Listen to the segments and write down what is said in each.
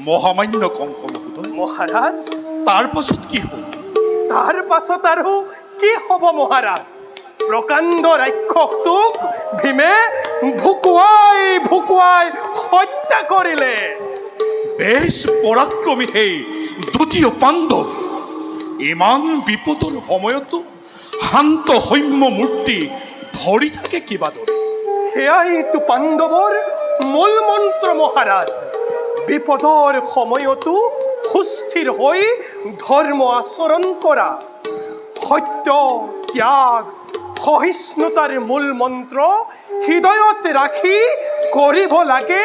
মহামান্য কঙ্ক মহোদয়। মহারাজ, তাৰ পাছত কি হ'ল? তাৰ পাছত আৰু কি হ'ব মহাৰাজ? প্ৰকাণ্ড ৰাক্ষসটোক ভীমে ভুকুৱাই ভুকুৱাই হত্যা কৰিলে। বেশ পৰাক্ৰমী সেই দ্বিতীয় পাণ্ডৱ ইমান বিপদৰ সময়তো শান্ত সৌম্য মূৰ্তি ধৰি থাকে কিবা দৰে। সেয়াইতো পাণ্ডৱৰ মূল মন্ত্ৰ মহাৰাজ। বিপদৰ সময়তো সুস্থিৰ হৈ ধৰ্ম আচৰণ কৰা। সত্য, ত্যাগ, সহিষ্ণুতাৰ মূল মন্ত্ৰ হৃদয়ত ৰাখি কৰিব লাগে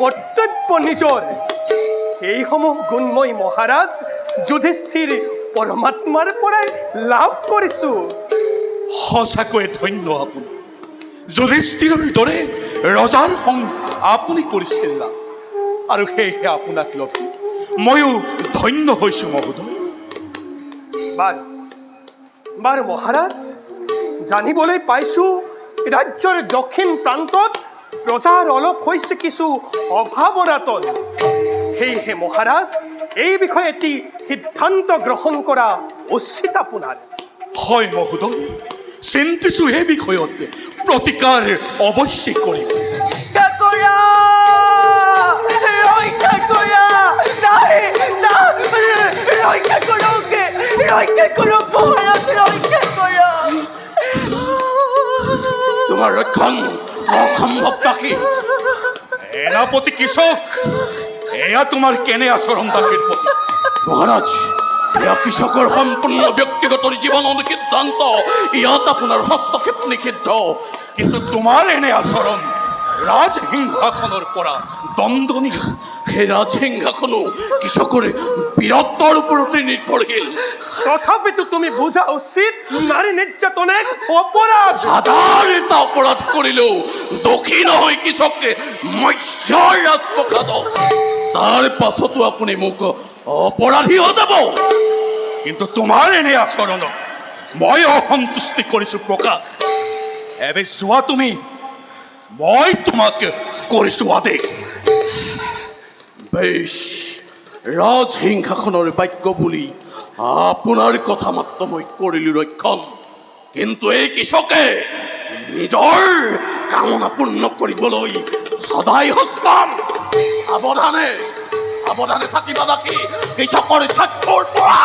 কৰ্তব্য নিজৰ। এইসমূহ গুণ মই মহাৰাজ যুধিষ্ঠিৰ পৰমাত্মাৰ পৰাই লাভ কৰিছো। সঁচাকৈয়ে ধন্য আপুনি। যুধিষ্ঠিৰৰ দৰে ৰজাৰ সং আপুনি কৰিছিল লাভ, আৰু সেয়েহে আপোনাক লভি ময়ো ধন্য হৈছো মহোদয়। বাৰু বাৰু মহাৰাজ, জানিবলৈ পাইছো ৰাজ্যৰ দক্ষিণ প্ৰান্তত প্ৰজাৰ অলপ হৈছে কিছু অভাৱ অনাটন। সেয়েহে মহাৰাজ, এই বিষয়ে এটি সিদ্ধান্ত গ্ৰহণ কৰা উচিত আপোনাৰ। হয় মহোদয়, চিন্তিছো এই বিষয়ত প্ৰতিকাৰ অৱশ্যে কৰিম। কাকুৰা ৰক্ষা কৰা, নাই না ৰক্ষা কৰক মহাৰাজ, ৰক্ষা কৰা। তোমাৰ ৰক্ষণ অসম্ভৱ তাকে। সেনাপতি কৃষক, এয়া তোমাৰ কেনে আচৰণ তাকেৰ প্ৰতি? মহাৰাজ, এয়া কৃষকৰ সম্পূৰ্ণ ব্যক্তিগত জীৱনৰ সিদ্ধান্ত, ইয়াত আপোনাৰ হস্তক্ষেপ নিষিদ্ধ। কিন্তু তোমাৰ এনে আচৰণ ৰাজসিংহাসনৰ পৰা দণ্ডনীয়। সেই ৰাজসিংহাসনো কৃষকৰ বীৰত্বৰ ওপৰতে নিৰ্ভৰশীল। তথাপিতো তুমি বুজা উচিত নাৰী নিৰ্যাতন এক অপৰাধ। সাধাৰণ এটা অপৰাধ কৰিলেও দোষী নহয় কৃষকে মৎস্যৰ ৰাজপ্ৰসাদ। তাৰ পাছতো আপুনি মোক অপৰাধী হৈ যাব। কিন্তু তোমাৰ এনে আচৰণক মই অসন্তুষ্টি কৰিছো প্ৰকাশ। এবে চোৱা তুমি, মই তোমাক কৰিছো আদেশ। বেশ, ৰাজসিংহাসনৰ বাক্য বুলি আপোনাৰ কথা মাত্ৰ মই কৰিলো ৰক্ষণ। কিন্তু এই কৃষকে নিজৰ কামনা পূৰ্ণ কৰিবলৈ সদায় সষ্টম। সাৱধানে সাৱধানে থাকিবা বাকী কৃষকৰ স্বাৰ্থৰ পৰা।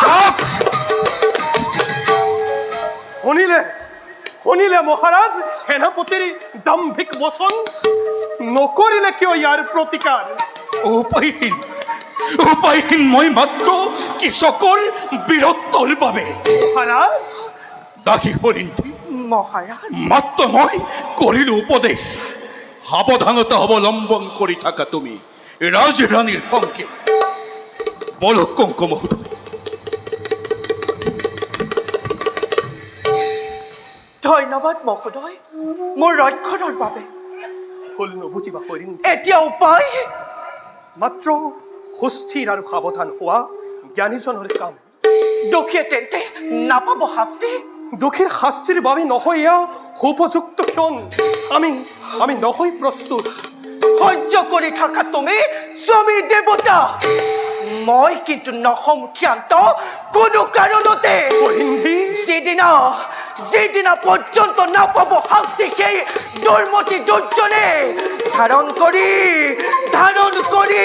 শুনিলে শুনিলে মহাৰাজ সেনাপতিৰ দাম্ভিক বচন? নকৰিলে কিয় ইয়াৰ প্ৰতিকাৰ? উপায়হীন উপায়হীন মই মাত্ৰ কৃষকৰ বীৰত্বৰ বাবে। মহাৰাজ, দাসী হৰিণী, মহাৰাজ, মাত্ৰ মই কৰিলো উপদেশ। সাৱধানতা অৱলম্বন কৰি থাকা তুমি ৰাজৰাণীৰ সংকেত। বল কঙ্ক মহোদয়। ধন্যবাদ মহোদয় মোৰ ৰক্ষণৰ বাবে। ভুল নুবুজিবা হৰিণ। এতিয়া উপায়? মাত্ৰ সুস্থিৰ আৰু সাৱধান হোৱা জ্ঞানীজনৰ কাম। দোষীয়ে তেন্তে নাপাব শাস্তি? দোষীৰ শাস্তিৰ বাবে নহয় এয়া উপযুক্ত ক্ষণ। আমি নহয় প্ৰস্তুত। সহ্য কৰি থকা তুমি স্বামী দেৱতা, মই কিন্তু নহম ক্ষান্ত কোনো কাৰণতে। হৰিণী, যিদিনা পৰ্যন্ত নাপাব শাস্তি সেই দুৰ্মতি দুৰ্জনে ধাৰণ কৰি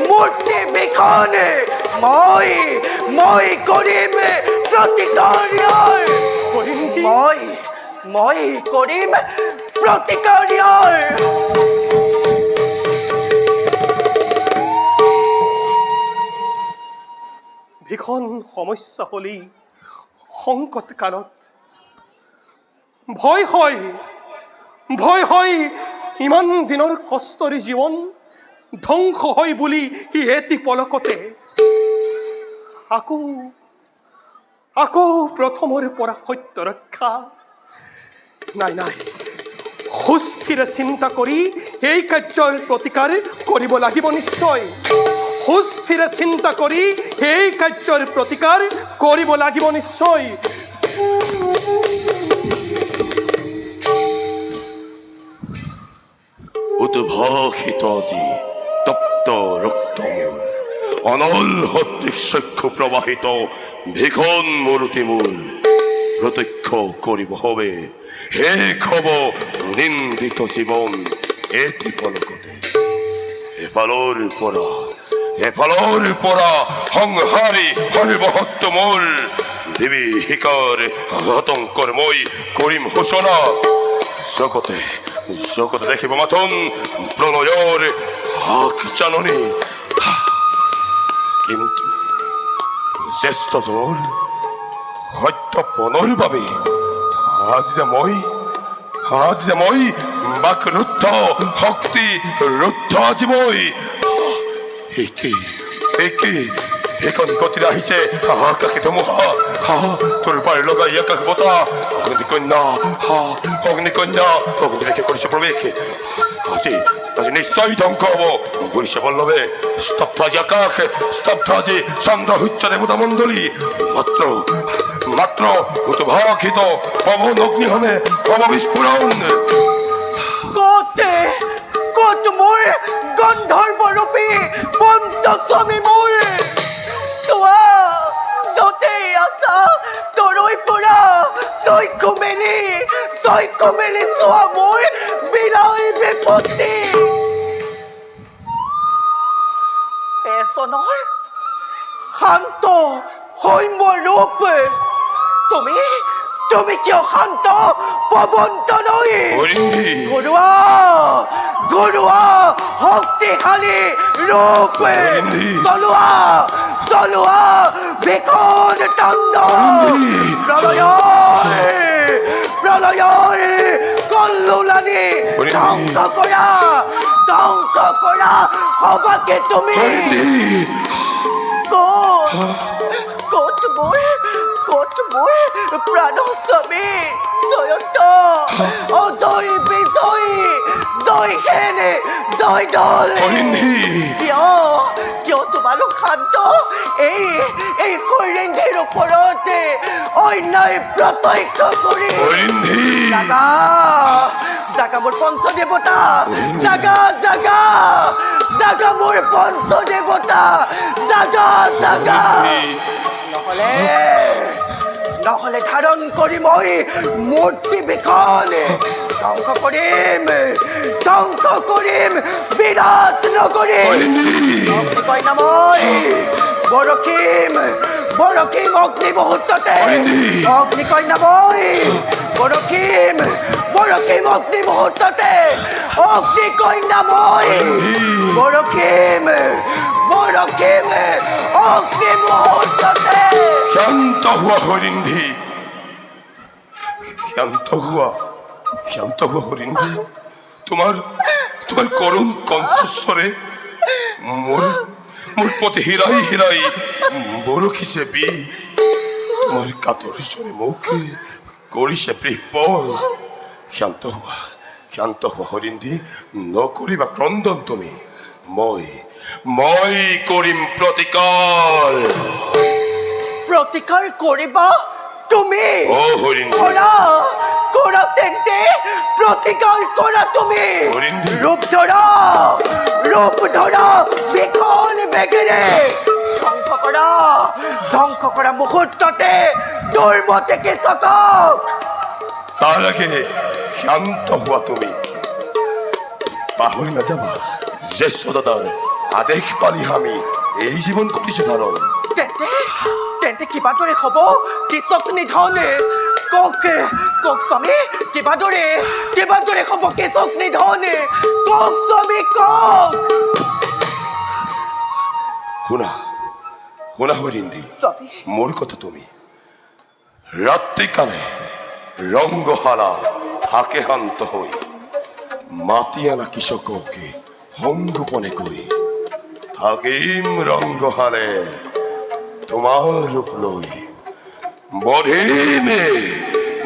মূৰ্তি বিখন মই কৰিম প্ৰতিকাৰ। মই কৰিম প্ৰতিকাৰ। ভীষণ সমস্যা হলি সংকট কালত ভয় হয় ইমান দিনৰ কষ্টৰ জীৱন ধ্বংস হয় বুলি এটি পলকতে আকৌ প্ৰথমৰ পৰা সত্য ৰক্ষা। নাই সুস্থিৰে চিন্তা কৰি এই কাৰ্যৰ প্ৰতিকাৰ কৰিব লাগিব নিশ্চয়। সুস্থিৰে চিন্তা কৰি এই কাৰ্যৰ প্ৰতিকাৰ কৰিব লাগিব নিশ্চয়। উদ্ভাসিত আজি তপ্ত ৰক্ত মোৰ অনল হত্রিক সখ্য প্রবাহিত ভিখন মূর্তিমূল প্রত্যক্ষ করিব হবে হে খব নিন্দিত জীবন এটি পলকতে এফালোর পরা সংহারি হরিবহত্ত মূল দেবী হিকার হতঙ্কর মই করিম ঘোষণা জগতে জগতে দেখিব মাথন প্রণয়র হাক জাননী কিন্তু জ্যেষ্ঠ জোর সত্য পনৰ বাবে আজ যে মই বাক ৰুদ্ধ শক্তি ৰুদ্ধ আজি মই এইখন গতিৰে আহিছে আকাশে ধুমুহা তোৰ পাৰ লগাই আকাশ বতাহ অগ্নিকন্যা অগ্নিদেশে কৰিছে প্ৰৱেশ আজি নিশ্চয় ধ্বংস হব গৈছে বল্লভে স্তব্ধ আজি আকাশ স্তব্ধ আজি চন্দ্ৰ সূৰ্য দেৱতা মণ্ডলী মাত্ৰ উদ্ভাসিত পৱন অগ্নিহনে পৱ বিস্ফোৰণ কত মোৰ গন্ধৰ্ব ৰূপী পঞ্চস্বামী মোৰ চোৱা য'তেই আছা তৰৈ পৰা চৈকু মেলি চোৱা মোৰ বিলাই বিপত্তি এজনৰ শান্ত সৌম্য ৰূপ তুমি কিয় শান্ত পৱন্তনৈ ঘৰুৱা শক্তিশালী ৰূপ চলোৱা বিকট তাণ্ডৱ প্ৰলয়ৰ কল্লোলানি ধ্বংস কৰা সবাকে তুমি কত মোৰ প্ৰাণস্বামী জয়ন্ত অজয় বিজয় জয় সেন জয় দল কিয় তোমালোক শান্ত এই হৰিণীৰ ওপৰতে অন্যায় প্ৰত্যক্ষ কৰি জাগা মোৰ পঞ্চদেৱতা জাগা মোৰ পঞ্চদেৱতা জাগা নহলে ধাৰণ কৰি মই মূৰ্তি বিখন ধ্বংস কৰিম বিৰাট নগৰী কইনা মই বৰকিম অগ্নি মুহূৰ্ততে অগ্নি কইনা মই বৰকিম অগ্নি মুহূৰ্ততে অগ্নি কইনা মই বৰকিম অগ্নি মুহূৰ্ততে শান্ত হুয়া হরিন্ধি শান্ত হুয়া হরিন্ধি তোমার করুণ কণ্ঠস্বরে মোর পথে হিরাই বরখিছে বি তোমার কাতর স্বরে মুখে করিছে প্রিপল শান্ত হুয়া হরিন্ধি নকরিবা ক্রন্দন তুমি মই কৰিম প্ৰতিকাৰ কৰিবা তুমি কৰা তেন্তে প্ৰতিকাৰ কৰা তুমি ৰূপ ধৰা বিখন বেগেৰে ধ্বংস কৰা মুহূৰ্ততে দুৰ্মতে কৃষকক তাৰ আগে শান্ত হোৱা তুমি পাহৰি নাযাবা জ্যেষ্ঠ দাদাৰ আদেশ পালি আমি এই জীৱন কৰিছো ধাৰণ তেন্তে কিবাদৰে হ'ব কৃষক নিধনে কক স্বামী কিবাদৰে হ'ব কৃষক নিধনে কক স্বামী কক শুনা হৰিন্ধি মোৰ কথা তুমি ৰাত্ৰিকালে ৰংগশালা থাকে শান্ত হৈ মাতি আনা কৃষককে সংগোপনে কৈ থাকিম ৰংগশালে তোমাৰ ৰূপ লৈ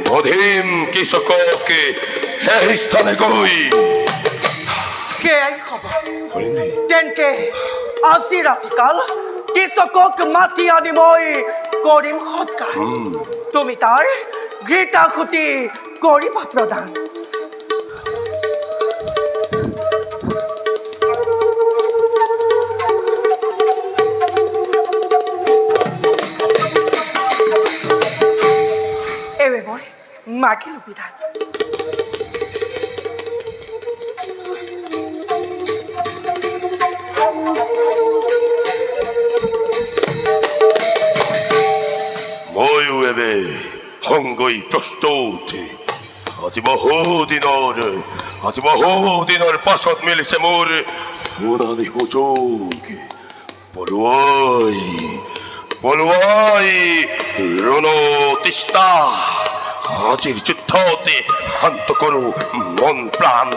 বধিম কৃষককে সেই স্থানে গৈ সেয়াই হ'ব তেন্তে আজি ৰাতিকাল কৃষকক মাতি আনি মই কৰিম সৎকাৰ তুমি তাৰ ঘৃতাহুতি কৰিবা প্ৰদান লাগিলো বিদায়। ময়ো এবে সংগই প্ৰস্তুত আজি বহুদিনৰ পাছত মিলিছে মোৰ সোণালী সুযোগ পলুৱাই ৰণতিষ্ঠা আজিৰ যুদ্ধতে শান্ত কৰো মন প্ৰাণ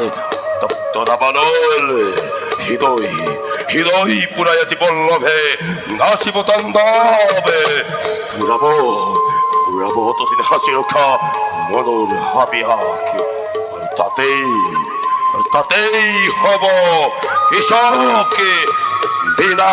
তপ্ত নাবানল হৃদয় পুৰাই আজি বল্লভে নাচিব তাণ্ডৱে পুৰাব তদিন হাসি ৰখা মনৰ হাবিয়াক আৰু তাতেই হব কৃষকে বিনা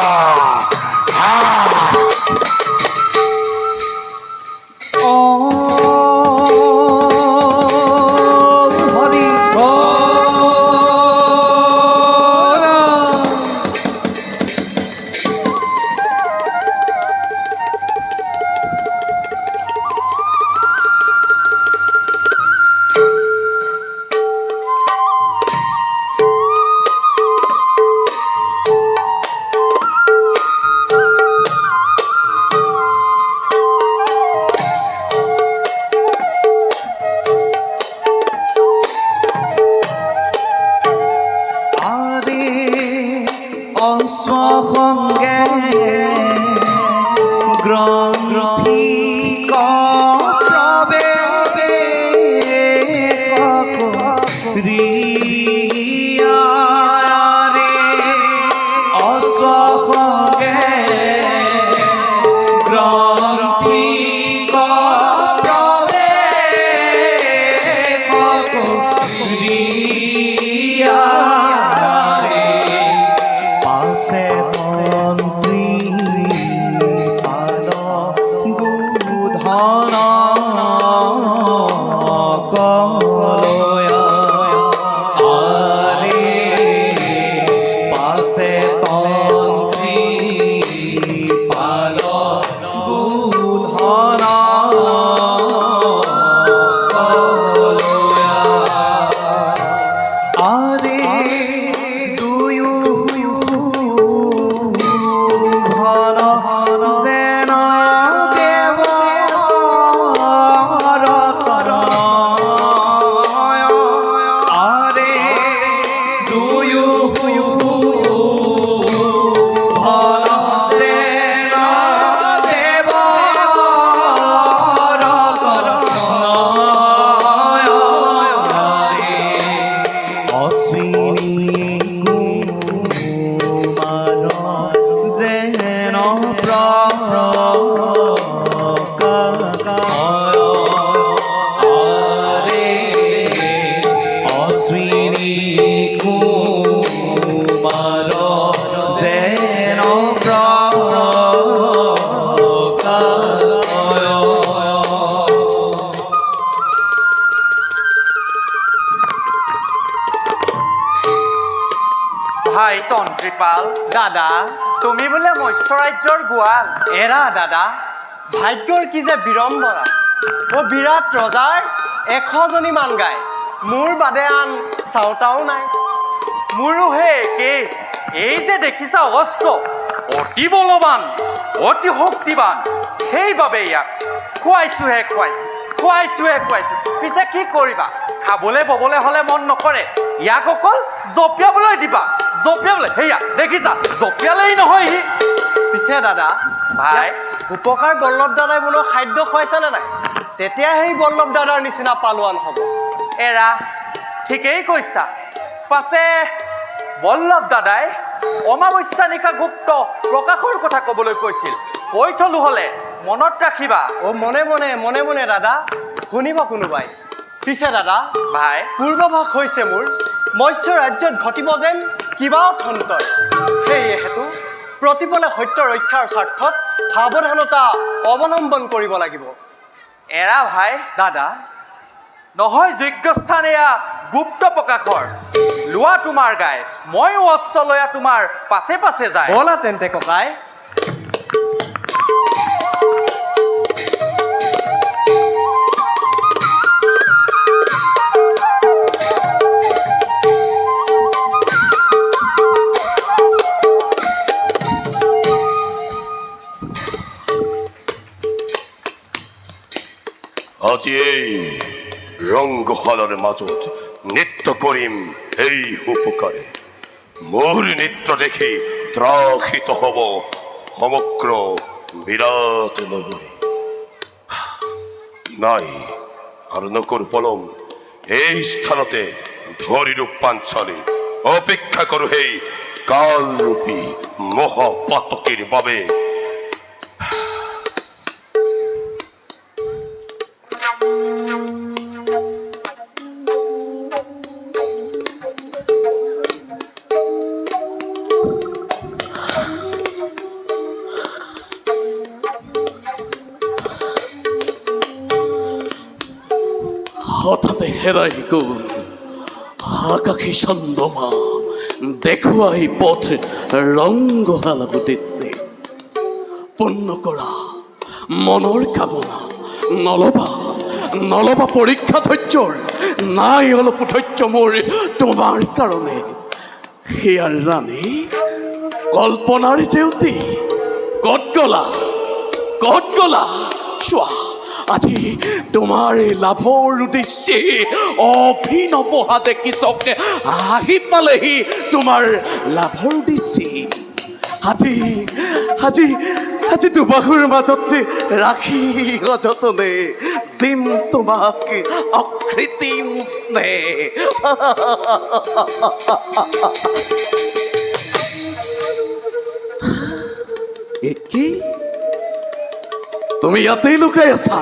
ভাই তন্ত্ৰীপাল দাদা তুমি বোলে মৎস্য ৰাজ্যৰ গোৱাল এৰা দাদা ভাগ্যৰ কি যে বিড়ম্বনা বিৰাট ৰজাৰ 100জনী মান গাই মোৰ বাদে আন চাওতাও নাই মোৰো হে একেই এই যে দেখিছা অশ্ব অতি বলৱান অতি শক্তিবান সেইবাবে ইয়াক খুৱাইছোহে পিছে কি কৰিবা খাবলৈ ববলৈ হ'লে মন নকৰে ইয়াক অকল জপিয়াবলৈ দিবা সেয়া দেখিছা জপিয়ালেই নহয় সি পিছে দাদা ভাই উপকাৰ বল্লভ দাদাই বোলো খাদ্য খুৱাইছেনে নাই তেতিয়া সেই বল্লভ দাদাৰ নিচিনা পালোৱান হ'ব এৰা ঠিকেই কৈছা পাছে বল্লভ দাদাই অমাৱস্যা নিশা গুপ্ত প্ৰকাশৰ কথা ক'বলৈ কৈছিল কৈ থলো হ'লে মনত ৰাখিবা মনে মনে দাদা শুনিব কোনোবাই পিছে দাদা ভাই পূৰ্বাভাস হৈছে মোৰ মৎস্য ৰাজ্যত ঘটিব যেন কিবা অথন্তই সেয়েহেতু প্ৰতিপলে সত্য ৰক্ষাৰ স্বাৰ্থত সাৱধানতা অৱলম্বন কৰিব লাগিব এৰা ভাই দাদা নহয় যোগ্য স্থান এয়া গুপ্ত প্ৰকাশৰ লোৱা তোমাৰ গাই ময়ো অস্ত্ৰ লয়া তোমাৰ পাছে পাছে যায় বলা তেন্তে ককাই আজি এই ৰংগহালৰ মাজত নৃত্য কৰিম এই উপকাৰে। মোৰ নৃত্য দেখি ত্ৰাসিত হব সমগ্ৰ বিৰাট নগৰী। নাই আৰু নকৰো পলম, এই স্থানতে ধৰি ৰূপ পাঞ্চালী অপেক্ষা কৰো সেই কালৰূপী মহাপাতকীৰ বাবে। হঠাতে হেরাই গল আকাশী চন্দ্রমা, দেখুৱাই পথ ৰংগহালা উদ্দেশ্যে। পূৰ্ণ কৰা মনৰ কামনা নলবা, নলবা পৰীক্ষা ধৈৰ্যৰ, নাই অলপ ধৈৰ্য মোৰ তোমাৰ কাৰণে। সেয়াৰ ৰাণী কল্পনাৰ জেউতি, ক'ত গলা, ক'ত গলা? চোৱা আজি তোমাৰ লাভৰ উদ্দেশ্যে অভিনৱ হাতে কৃষকে আহি পালেহি তোমাৰ লাভৰ উদ্দেশ্যে। আজি আজি আজি দুবাহুৰ মাজত ৰাখি সযতনে দিম তোমাক অকৃত্ৰিম স্নেহ। কি তুমি ইয়াতেই লুকাই আছা?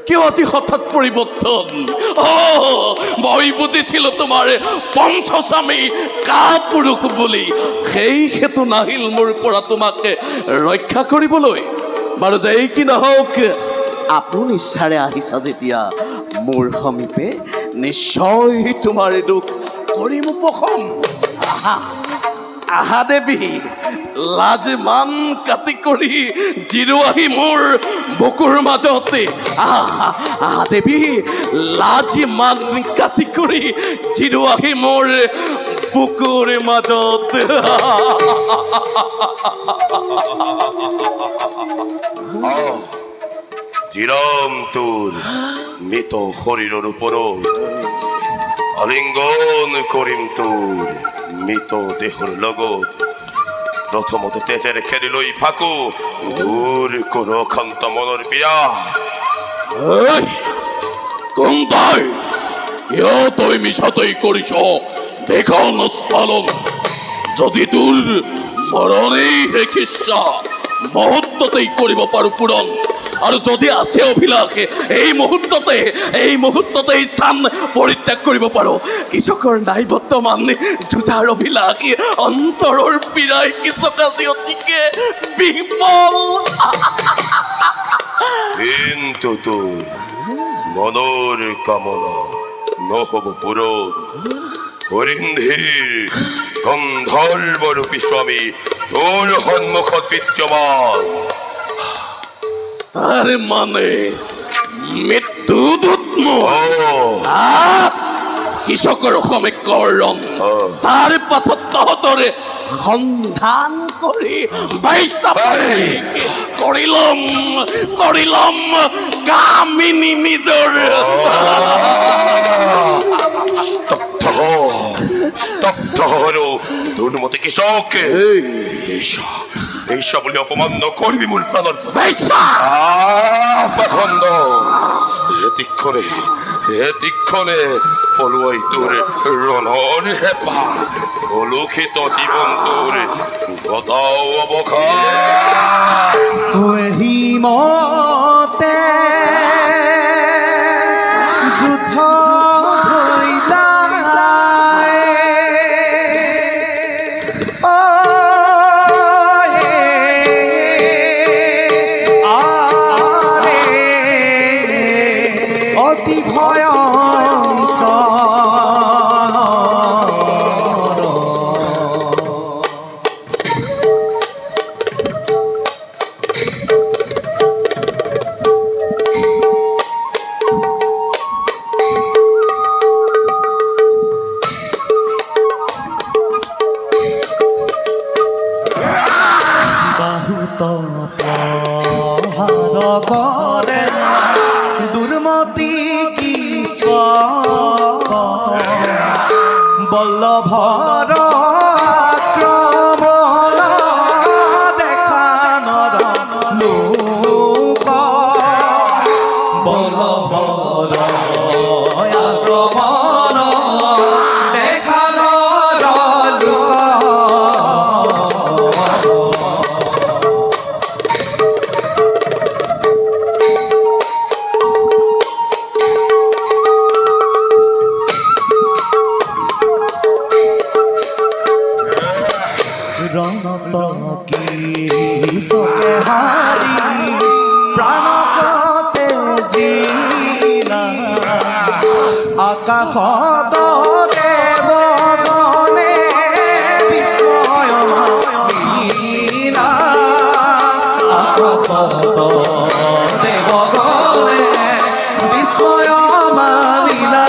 কিয় আজি হঠাৎ পৰিৱৰ্তন? মই বুজিছিলো তোমাৰ পঞ্চস্বামী কাপুৰুষ বুলি, সেই হেতু নাহিল মোৰ পৰা তোমাক ৰক্ষা কৰিবলৈ। বাৰু যেই কি নহওক, আপোন ইচ্ছাৰে আহিছা যেতিয়া মোৰ সমীপে, নিশ্চয় তোমাৰ দুখ কৰিম উপশম। আহা আহা দেৱী, লাজ মান কাটি কৰি জিৰোৱাহি মোৰ বুকুৰ মাজতে। আহা আহা দেৱী, লাজ মান কাটি কৰি জিৰোৱাহি মোৰ বুকুৰ মাজত। জিৰাম তোৰ মৃত শৰীৰৰ ওপৰত, আলিংগন কৰিম তোৰ মৃত দেহৰ লগত। প্ৰথমতে তেজেৰ খেলি লৈ ফাকো দূৰ কৰ অশান্ত মনৰ বিয়া। কোন তই? কিয় তই মিছাতেই কৰিছ বেখন স্খলন? যদি তোৰ মৰণেই শেষিচ্ছা, মুহূৰ্ততেই কৰিব পাৰো পূৰণ। আৰু যদি আছে অভিলাষ, এই মুহূৰ্ততে স্থান পৰিত্যাগ কৰিব পাৰো। কৃষকৰ নাই বৰ্তমান যুঁজাৰ অভিলাষ, অন্তৰৰ পীড়াই কৃষক আজি অতিকে বিফল। কিন্তু তোৰ মনৰ কামনা নহব পূৰণ। হৰিন্ধীৰ গন্ধৰ্বৰূপী স্বামী তোৰ সন্মুখত বিদ্যমান। তার মানে মৃত্যু দুত্ম কৃষকৰ সমীকৰণ। তাৰ পাছত তহঁতৰ সন্ধান কৰি কৰিলম কামিনী নিজৰ। স্তব্ধ হলো তোৰ মতে কৃষক। এইসব বলে অপমান নকৰিবি মোৰ প্ৰাণৰ পাখণ্ড। এতিক্ষণে পলুৱাই তোৰ ৰণৰ হেঁপাহ, কলুষিত জীৱন তোৰ গতাও অৱসান। মতে যুদ্ধ অতি ভয়ঙ্কর। বল্লভৰ আক্ৰমণ দেখা নৰ লোক বল্লভৰ আক্ৰমণ দেখা নৰ লোক চকে হাৰি প্ৰাণকতে জিলা আকাশত দেৱগণে বিস্ময় মাৰিলা আকাশত দেৱগণে বিস্ময় মাৰিলা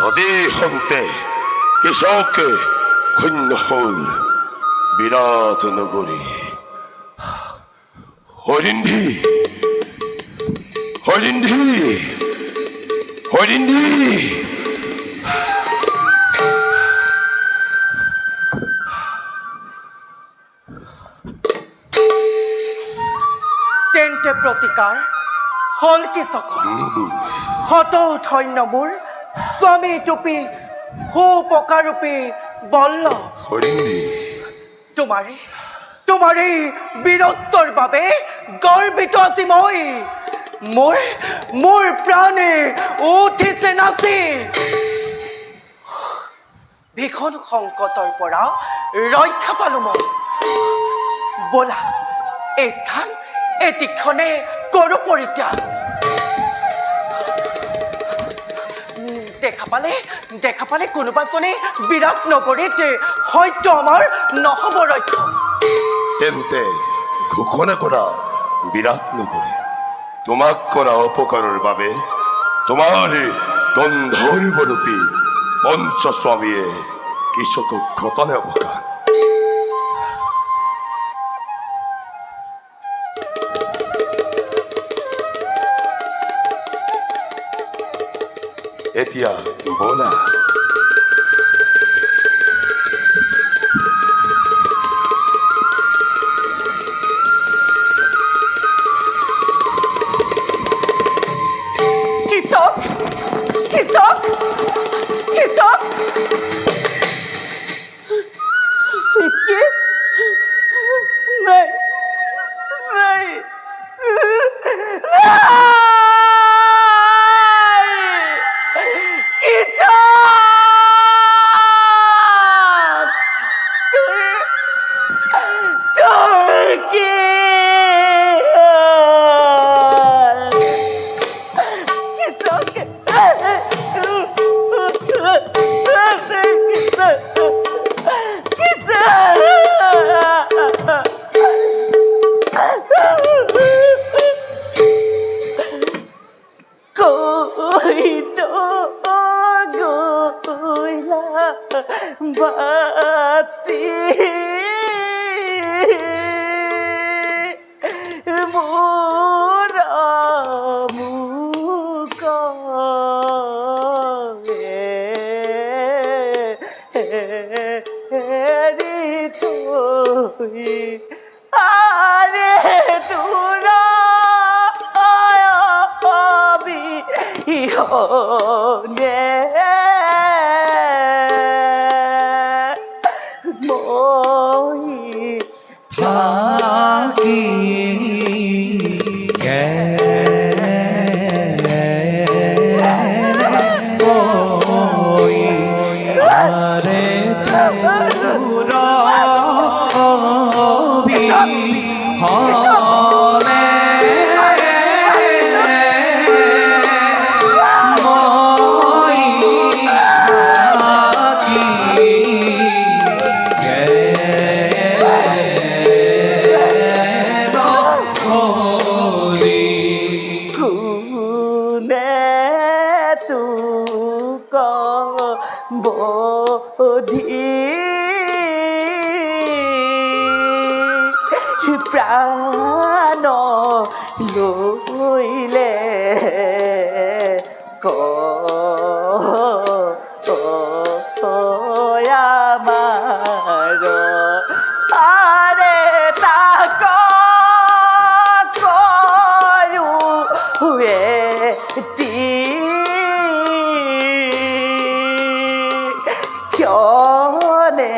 আজি হন্তে কৃষকে শূন্য হল বিৰাট নগৰী হৰিন্ধি হৰিন্ধি হৰিন্ধি তেন্তে প্ৰতিকাৰ হল কি চকৰ হত ধন্য মোৰ স্বামী টুপি সুপকাৰূপী বল্ল হৰিন্ধি তোমাৰ এই বীৰত্বৰ বাবে গৰ্বিত আছি মই মোৰ প্ৰাণে উঠিছে নাচি ভীষণ সংকটৰ পৰা ৰক্ষা পালো মই বলা এই স্থান এতিক্ষণে কৰো পৰিত্যাগ দেখা পালে কোনোবাজনে বিৰাট নগৰীত হয়তো আমাৰ নহ'ব ৰক্ষা তেন্তে ঘোষণা কৰা বিৰাট নগৰী তোমাক কৰা অপকাৰৰ বাবে তোমাৰ গন্ধৰ্বৰূপী পঞ্চস্বামীয়ে কৃষকক ঘটনে অৱকাশ এতিয়া বলা কৃষক কি নাই বাতি মোর মুখ হেৰি থৈ আরে দূৰ বিহনে বধি প্ৰাণ লৈলে আমাৰ আৰে তাক কৰোঁ কিয়নে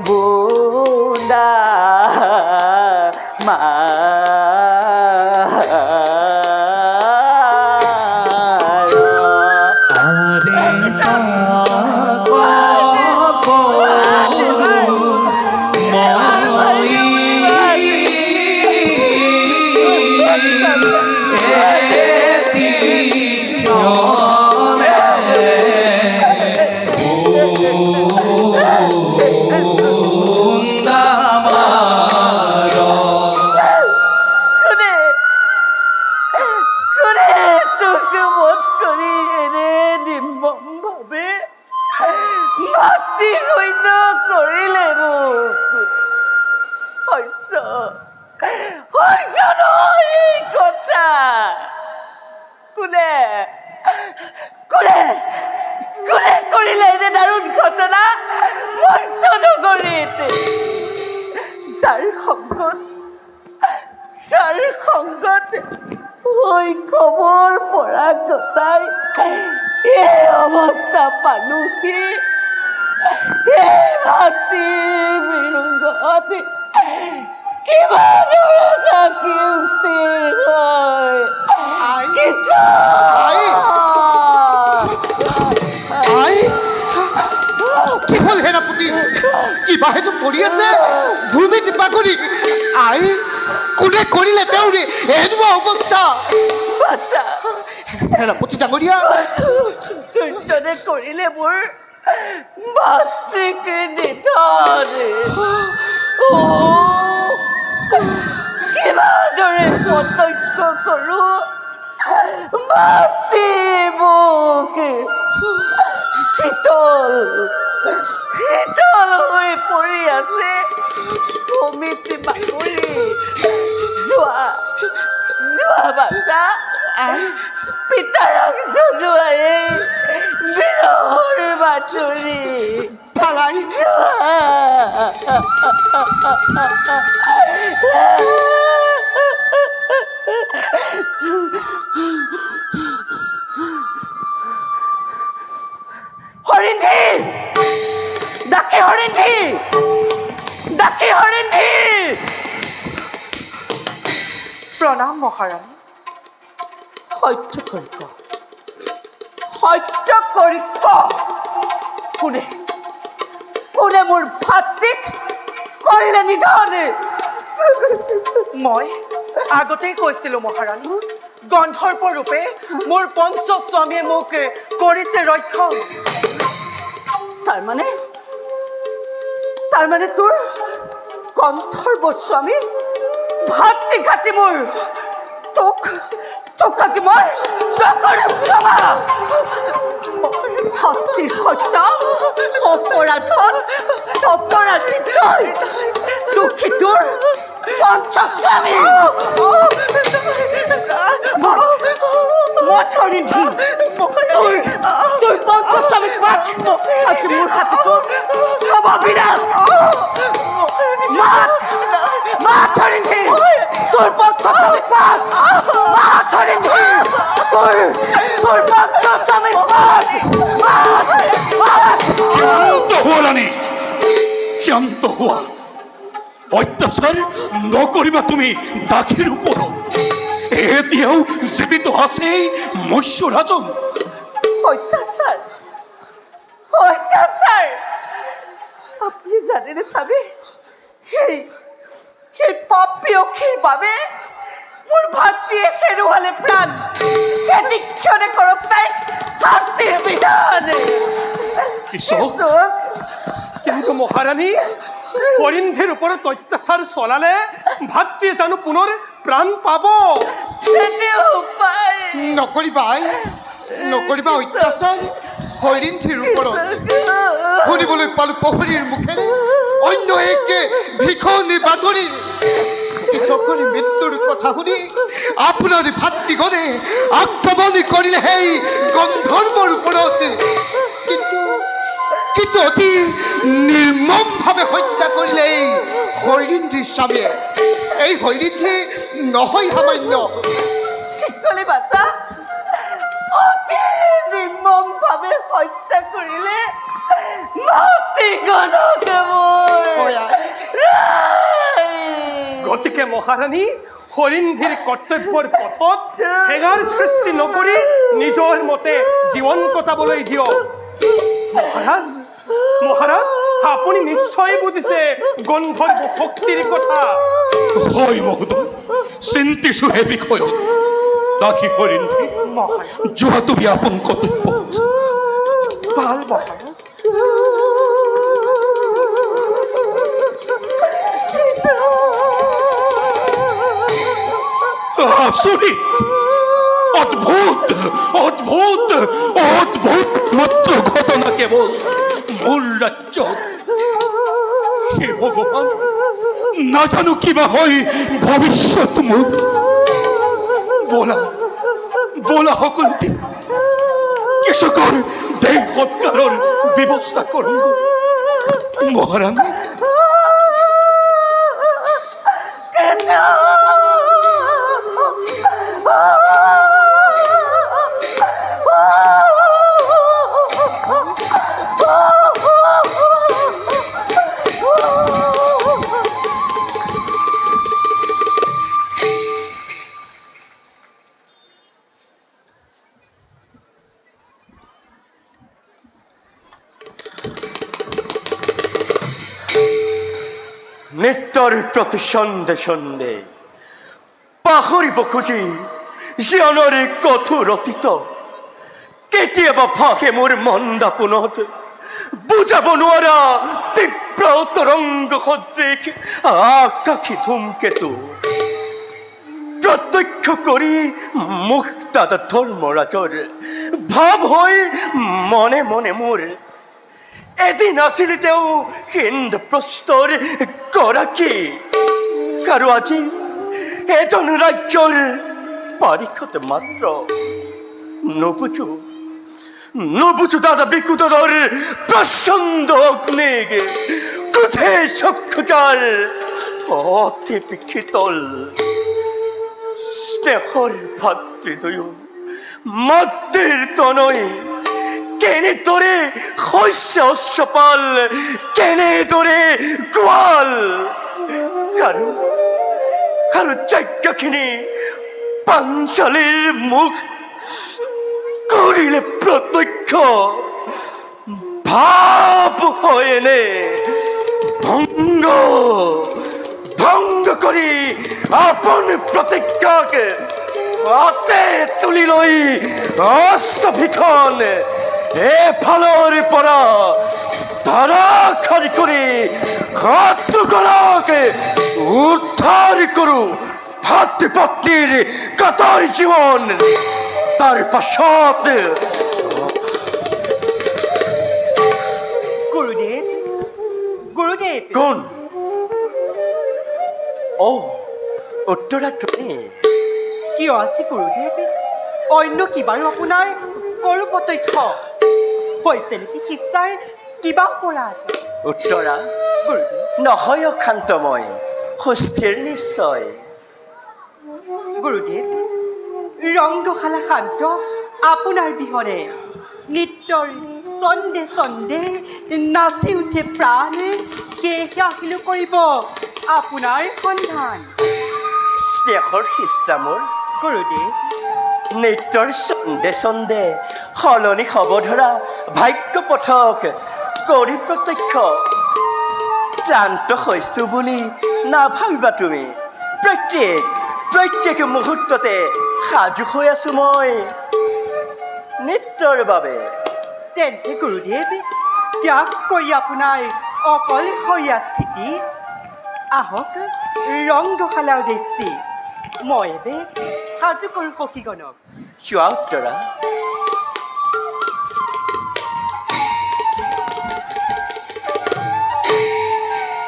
বুন্দা মাতি শূন্য কৰিলে মোক এই কথা কোনে কোনে কোনে কৰিলে এনে দাৰুণ ঘটনা মৎস্য নগৰীত যাৰ সংগত শৈশৱৰ পৰা কটাই এই অৱস্থা পালোহি এই ভাতৃৰ মৃগত কিমান থাকিম স্থিৰ হয় কি হ'ল সেনাপতি কিবা সেইটো কৰি আছে ভূমি টিপা কৰি আই কোনে কৰিলে তেওঁৰে এনেকুৱা অৱস্থা সেনাপতি ডাঙৰীয়া দুৰ্জনে কৰিলে মোৰ মাতৃক নিধন কিমানদৰে প্ৰত্যক্ষ কৰোঁ মাতৃ মোক শীতল হৈ পৰি আছে ভূমিত বাগৰি যোৱা বাচ্চা পিতাৰক জনোৱাই বিৰহৰ বাতৰি পালাই হৰিণী ডাকি হৰিণী প্ৰণাম মহাৰাণী সত্য কৰি কোনে মোৰ ভাতৃক কৰিলে নিধন মই আগতেই কৈছিলোঁ মহাৰাণী গন্ধৰ্প ৰূপে মোৰ পঞ্চস্বামীয়ে মোক কৰিছে ৰক্ষণ তাৰমানে তোৰ গন্ধৰ্ব স্বামী ভাতৃ ঘাটি মোৰ তোক আজি মই ভাতৃৰ হত্যা অপৰাধী দুখী তোৰ পঞ্চস্বামী তোৰ পঞ্চস্বামীক মাত আজি মোৰ হাতী তোৰ হ'ব বিৰাট মাত হৰিণী তোৰ পঞ্চস্বামীক মাত হৰিণী তোৰ পঞ্চস্বামীক মাত শান্ত হোৱা অত্যাচাৰ নকৰিবা তুমি দাসীৰ ওপৰত এতিয়াও জীৱিত আছে মৎস্যৰাজন অত্যাচাৰ আপুনি জানেনে স্বামী সেই পাপী অসীৰ বাবে মোৰ ভাতৃয়ে হেৰুৱালে প্ৰাণ এদিক্ষণে কৰক তাইক শাস্তিৰ বিধান কিন্তু মহাৰাণী হৰিণীৰ ওপৰত অত্যাচাৰ চলালে ভাতৃয়ে জানো পুনৰ প্ৰাণ পাব উপায় নকৰিবা অত্যাচাৰ হৰিণীৰ ওপৰত শুনিবলৈ পালোঁ প্ৰহৰীৰ মুখেৰে অন্য একে ভিখনি বাতৰি কৃষকৰ মৃত্যুৰ কথা শুনি আপোনাৰ ভাতৃগণে আক্ৰমণ কৰিলে সেই গন্ধৰ্বৰ ওপৰত কিন্তু অতি নিৰ্মমভাৱে হত্যা কৰিলে এই হৰিণীৰ স্বামীয়ে এই হৰিণী নহয় সামান্য কলি বাচ্চা অতি নিৰ্মমভাৱে হত্যা কৰিলে মাতৃগণকে হয় আই। গতিকে মহাৰাণী হৰিণীৰ কৰ্তব্যৰ পথত হেঙাৰ সৃষ্টি নকৰি নিজৰ মতে জীৱন কটাবলৈ দিয়ক মহাৰাজ মহাৰাজ আপুনি নিশ্চয় বুজিছে গন্ধৰ্ব শক্তিৰ কথা হয় মহোদয় চিন্তিছো হে বিষয়ত বাকী হৰিণী যোৱা তুমি আপোন কৰ্তব্য ভাল মহাৰাজ আচৰিত অদ্ভুত অদ্ভুত অদ্ভুত মাত্ৰ ঘটনা কেৱল মোৰ ৰাজ্যত হে ভগৱান নাজানো কিবা হয় ভৱিষ্যত মোৰ বলা বলা সকলোতে কৃষকৰ দেহ সৎকাৰৰ ব্যৱস্থা কৰোঁ মহাৰাণী নৃত্যৰ প্ৰতি সন্দে সন্দে পাহৰিব খুজি জীৱনৰ কঠোৰ অতীত কেতিয়াবা ভাগে মোৰ মন্দাপোনত বুজাব নোৱাৰা তীব্ৰ তৰংগ সদৃশ আকাশী ধূমকেতু প্ৰত্যক্ষ কৰি মুক্তাদ ধৰ্মৰাজৰ ভাৱ হৈ মনে মনে মোৰ এদিন আছিল তেওঁ ইন্দ্ৰপ্ৰস্থৰ গৰাকী আৰু আজি এজন ৰাজ্যৰ পাৰিষদ মাত্ৰ নুবুজো দাদা বিকুটৰৰ প্ৰচণ্ড অগ্নিক ক্ৰোধে চক্ষুজাৰ অতি শীতল স্নেহৰ ভাতৃদ্বয় মাতৃৰ তনয় কেনেদৰে শস্য চপাল কেনেদৰে গোৱাল আৰু যজ্ঞখিনি পাঞ্চালীৰ মুখ কৰিলে প্ৰত্যক্ষ ভাৱ হয়নে ভংগ কৰি আপোন প্ৰতিজ্ঞাক হাতে তুলি লৈ অস্ত্ৰভিখন এফালৰ পৰা ধাৰাসাৰি কৰি শত্ৰুগণক উদ্ধাৰ কৰো ভাতৃ পত্নীৰ কাতৰ জীৱন তাৰ পাছত গুৰুদেৱ কোন উত্তৰাত্ৰণী কিয় আছে গুৰুদেৱ অন্য কিবাৰো আপোনাৰ কৰো প্ৰত্যক্ষ হৈছে নেকি শিষ্যাৰ কিবা অপৰাধ উত্তৰা নহয় অশান্তময় সুস্থিৰ নিশ্চয় গুৰুদেৱ ৰংগশালা শান্ত আপোনাৰ বিহনে নৃত্যৰ ছন্দে ছন্দে নাচি উঠে প্ৰাণ সেয়েহে আহিলো কৰিব আপোনাৰ সন্ধান স্নেহৰ শিষ্যা মোৰ গুৰুদেৱ নৃত্যৰ ছন্দে ছন্দে সলনি হ'ব ধৰা ভাগ্য পথক কৰি প্ৰত্যক্ষ ক্লান্ত হৈছো বুলি নাভাবিবা তুমি প্ৰত্যেক মুহূৰ্ততে সাজু হৈ আছো মই নৃত্যৰ বাবে তেন্তে গুৰুদেৱ ত্যাগ কৰি আপোনাৰ অকলশৰীয়া স্থিতি আহক ৰংগশালাৰ উদ্দেশ্যে মই এবে সাজু কৰোঁ সখীগণক চোৱা উত্তৰা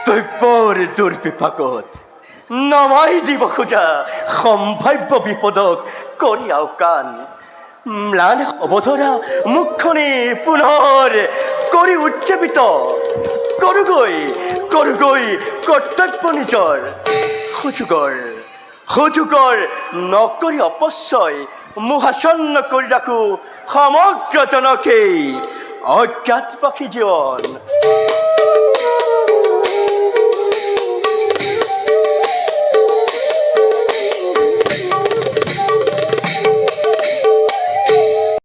কৰ্তব্যৰ দুৰ্বিপাকত নমাই দিব খোজা সম্ভাৱ্য বিপদক কৰি আওকাণ ম্লান হ'ব ধৰা মুখখনি পুনৰ কৰি উজ্জীৱিত কৰোগৈ কৰ্তব্য নিজৰ সুযোগৰ নকৰি অপচয় মোহাচন্ন কৰি ৰাখোঁ সমগ্ৰ জনকেই অজ্ঞাত পাখি জীৱন